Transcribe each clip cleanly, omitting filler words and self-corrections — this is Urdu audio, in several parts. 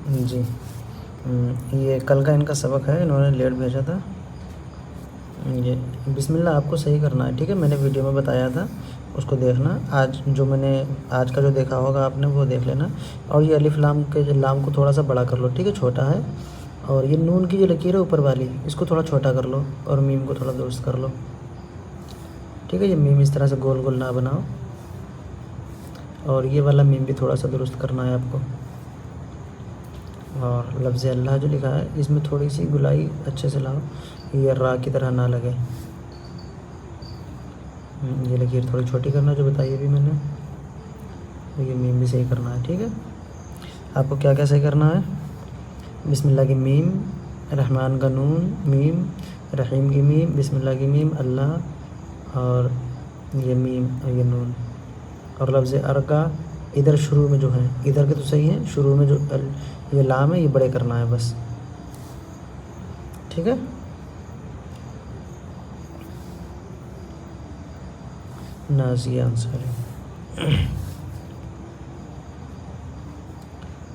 جی یہ کل کا ان کا سبق ہے، انہوں نے لیٹ بھیجا تھا۔ یہ بسم اللہ آپ کو صحیح کرنا ہے، ٹھیک ہے؟ میں نے ویڈیو میں بتایا تھا، اس کو دیکھنا۔ آج کا جو دیکھا ہوگا آپ نے وہ دیکھ لینا۔ اور یہ الف لام کے لام کو تھوڑا سا بڑا کر لو، ٹھیک ہے؟ چھوٹا ہے۔ اور یہ نون کی جو لکیر ہے اوپر والی، اس کو تھوڑا چھوٹا کر لو، اور میم کو تھوڑا درست کر لو، ٹھیک ہے؟ یہ میم اس طرح سے گول گول نہ بناؤ، اور یہ والا میم بھی تھوڑا سا درست کرنا ہے آپ کو۔ اور لفظ اللہ جو لکھا ہے اس میں تھوڑی سی گلائی اچھے سے لاؤ، یہ را کی طرح نہ لگے۔ یہ لکیر تھوڑی چھوٹی کرنا جو بتائی ابھی میں نے، یہ میم بھی صحیح کرنا ہے، ٹھیک ہے؟ آپ کو کیا کیا صحیح کرنا ہے؟ بسم اللہ کی میم، رحمان کا نون میم، رحیم کی میم، بسم اللہ کی میم اللہ، اور یہ میم اور یہ نون، اور لفظ ارکا ادھر شروع میں جو ہے، ادھر کے تو صحیح ہے، شروع میں جو یہ لام ہے یہ بڑے کرنا ہے بس، ٹھیک ہے؟ نازیہ انصاری،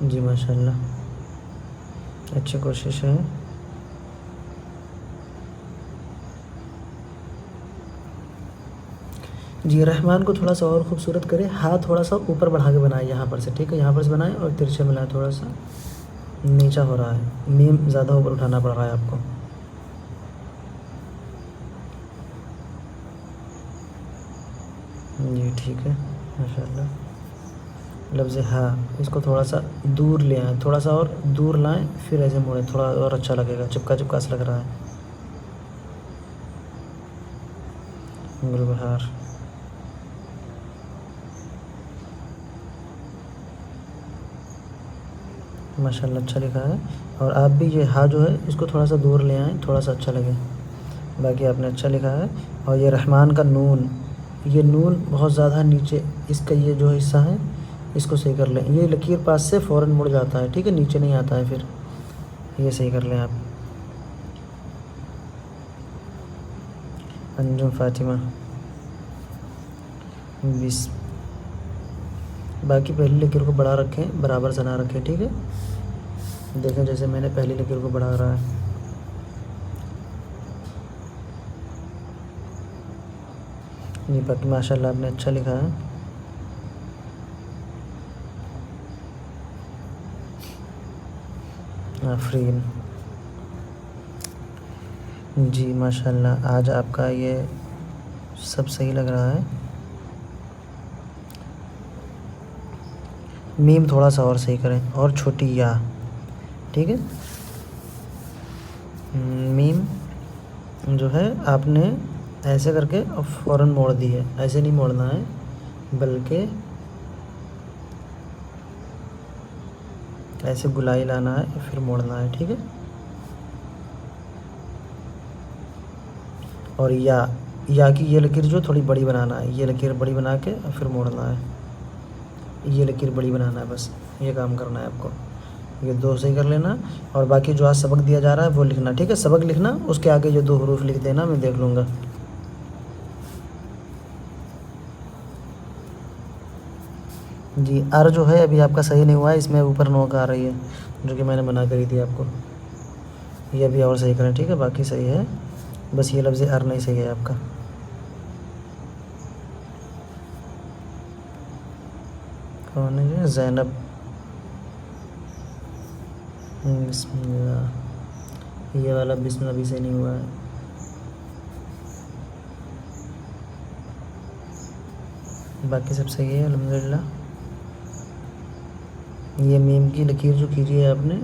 جی ماشاء اللہ اچھی کوشش ہے۔ جی رحمان کو تھوڑا سا اور خوبصورت کرے، ہاتھ تھوڑا سا اوپر بڑھا کے بنائے یہاں پر سے، ٹھیک ہے؟ یہاں پر سے بنائے اور ترچھے ملائے، تھوڑا سا نیچا ہو رہا ہے، میم زیادہ اوپر اٹھانا پڑ رہا ہے آپ کو۔ جی ٹھیک ہے ماشاء اللہ۔ لفظ ہاں اس کو تھوڑا سا دور لے آئیں، تھوڑا سا اور دور لائیں، پھر ایسے موڑیں، تھوڑا اور اچھا لگے گا، چپکا چپکا سا لگ رہا ہے۔ گلبہار، ماشاء اللہ اچھا لکھا ہے۔ اور آپ بھی یہ ہا جو ہے اس کو تھوڑا سا دور لے آئیں، تھوڑا سا اچھا لگے، باقی آپ نے اچھا لکھا ہے۔ اور یہ رحمان کا نون، یہ نون بہت زیادہ نیچے، اس کا یہ جو حصہ ہے اس کو صحیح کر لیں، یہ لکیر پاس سے فوراً مڑ جاتا ہے، ٹھیک ہے؟ نیچے نہیں آتا ہے، پھر یہ صحیح کر لیں آپ۔ انجم فاطمہ، باقی پہلی لکیر کو بڑا رکھیں، برابر سے نہ رکھیں، ٹھیک ہے؟ دیکھیں جیسے میں نے پہلی لکیر کو بڑھا رہا ہے۔ جی باقی ماشاء اللہ آپ نے اچھا لکھا ہے۔ آفرین، جی ماشاء اللہ آج آپ کا یہ سب صحیح لگ رہا ہے۔ میم تھوڑا سا اور صحیح کریں، اور چھوٹی یا، ٹھیک ہے؟ میم جو ہے آپ نے ایسے کر کے فوراً موڑ دی ہے، ایسے نہیں موڑنا ہے، بلکہ ایسے گلائی لانا ہے پھر موڑنا ہے، ٹھیک ہے؟ اور یا کی یہ لکیر جو تھوڑی بڑی بنانا ہے، یہ لکیر بڑی بنا کے پھر موڑنا ہے، یہ لکیر بڑی بنانا ہے، بس یہ کام کرنا ہے آپ کو۔ یہ دو صحیح کر لینا، اور باقی جو آج سبق دیا جا رہا ہے وہ لکھنا، ٹھیک ہے؟ سبق لکھنا، اس کے آگے جو دو حروف لکھ دینا، میں دیکھ لوں گا۔ جی جو ہے ابھی آپ کا صحیح نہیں ہوا ہے، اس میں اوپر نوک آ رہی ہے جو کہ میں نے منع کری تھی آپ کو، یہ ابھی اور صحیح کریں، ٹھیک ہے؟ باقی صحیح ہے، بس یہ لفظ نہیں صحیح ہے آپ کا۔ کون ہے یہ؟ زینب، بسم اللہ، یہ والا بسم اللہ بھی صحیح نہیں ہوا ہے۔ باقی سب صحیح ہے الحمدللہ۔ یہ میم کی لکیر جو کیجیے آپ نے،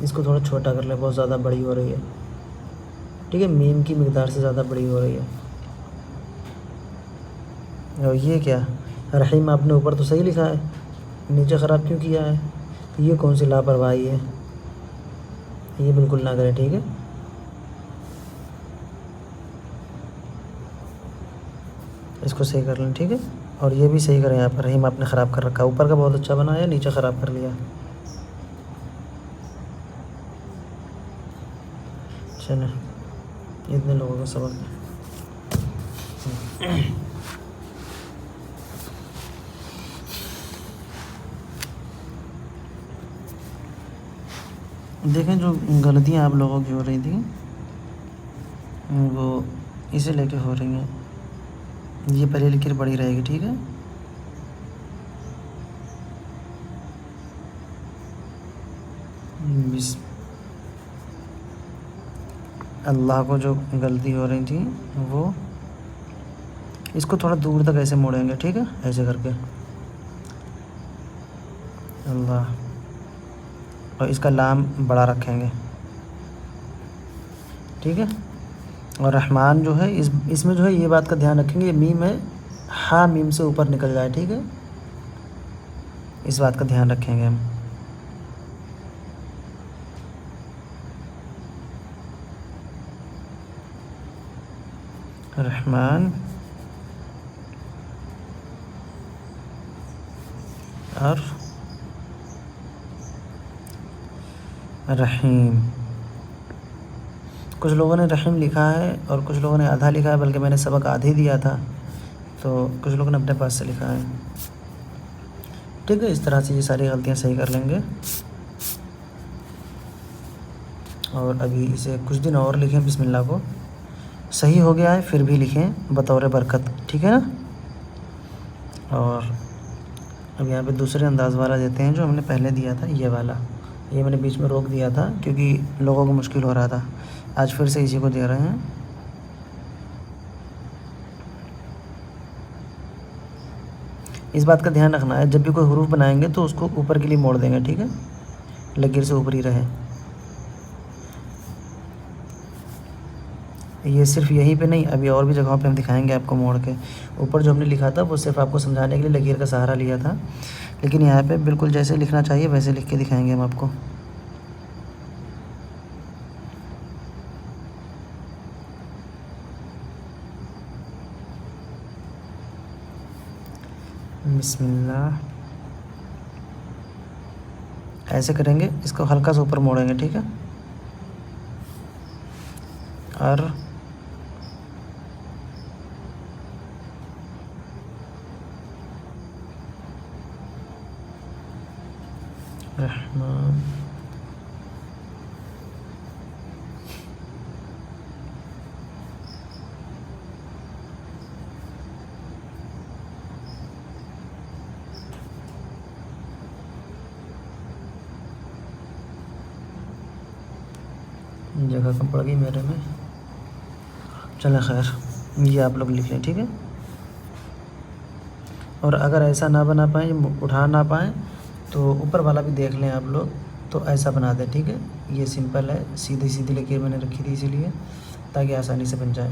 اس کو تھوڑا چھوٹا کر لیں، بہت زیادہ بڑی ہو رہی ہے، ٹھیک ہے؟ میم کی مقدار سے زیادہ بڑی ہو رہی ہے۔ اور یہ کیا رحیم آپ نے اوپر تو صحیح لکھا ہے، نیچے خراب کیوں کیا ہے؟ یہ کون سی لاپرواہی ہے؟ یہ بالکل نہ کریں، ٹھیک ہے؟ اس کو صحیح کر لیں، ٹھیک ہے؟ اور یہ بھی صحیح کریں آپ، رحیم آپ نے خراب کر رکھا، اوپر کا بہت اچھا بنایا، نیچے خراب کر لیا۔ چلیں اتنے لوگوں کا سبق دیکھیں جو غلطیاں آپ لوگوں کی ہو رہی تھیں وہ اسے لے کے ہو رہی ہیں. یہ پہلی لکیر بڑی رہے گی, ٹھیک ہے. بس اللہ کو جو غلطی ہو رہی تھی وہ اس کو تھوڑا دور تک ایسے موڑیں گے, ٹھیک ہے, ایسے کر کے اللہ, اور اس کا لام بڑا رکھیں گے, ٹھیک ہے. اور رحمان جو ہے اس میں جو ہے یہ بات کا دھیان رکھیں گے یہ میم ہے, ہا میم سے اوپر نکل جائے, ٹھیک ہے. اس بات کا دھیان رکھیں گے ہم. رحمان اور رحیم. کچھ لوگوں نے رحیم لکھا ہے اور کچھ لوگوں نے آدھا لکھا ہے, بلکہ میں نے سبق آدھے دیا تھا تو کچھ لوگوں نے اپنے پاس سے لکھا ہے, ٹھیک ہے. اس طرح سے یہ ساری غلطیاں صحیح کر لیں گے. اور ابھی اسے کچھ دن اور لکھیں بسم اللہ کو. صحیح ہو گیا ہے پھر بھی لکھیں بطور برکت, ٹھیک ہے نا. اور اب یہاں پہ دوسرے انداز والا دیتے ہیں جو ہم نے پہلے دیا تھا, یہ والا. یہ میں نے بیچ میں روک دیا تھا کیونکہ لوگوں کو مشکل ہو رہا تھا. آج پھر سے اسی کو دے رہے ہیں. اس بات کا دھیان رکھنا ہے جب بھی کوئی حروف بنائیں گے تو اس کو اوپر کے لیے موڑ دیں گے, ٹھیک ہے, لکیر سے اوپر ہی رہے. یہ صرف یہیں پہ نہیں, ابھی اور بھی جگہوں پہ ہم دکھائیں گے آپ کو موڑ کے. اوپر جو ہم نے لکھا تھا وہ صرف آپ کو سمجھانے کے لیے لکیر کا سہارا لیا تھا, لیکن یہاں پہ بالکل جیسے لکھنا چاہیے ویسے لکھ کے دکھائیں گے ہم آپ کو. بسم اللہ ایسے کریں گے, اس کو ہلکا سا اوپر موڑیں گے, ٹھیک ہے. اور رحمان جگہ کم پڑ گئی میرے میں, چلیں خیر, یہ آپ لوگ لکھ لیں, ٹھیک ہے. اور اگر ایسا نہ بنا پائیں, اٹھا نہ پائیں تو اوپر والا بھی دیکھ لیں آپ لوگ, تو ایسا بنا دیں, ٹھیک ہے. یہ سمپل ہے, سیدھی سیدھی لکیر میں نے رکھی تھی اسی لیے تاکہ آسانی سے بن جائے.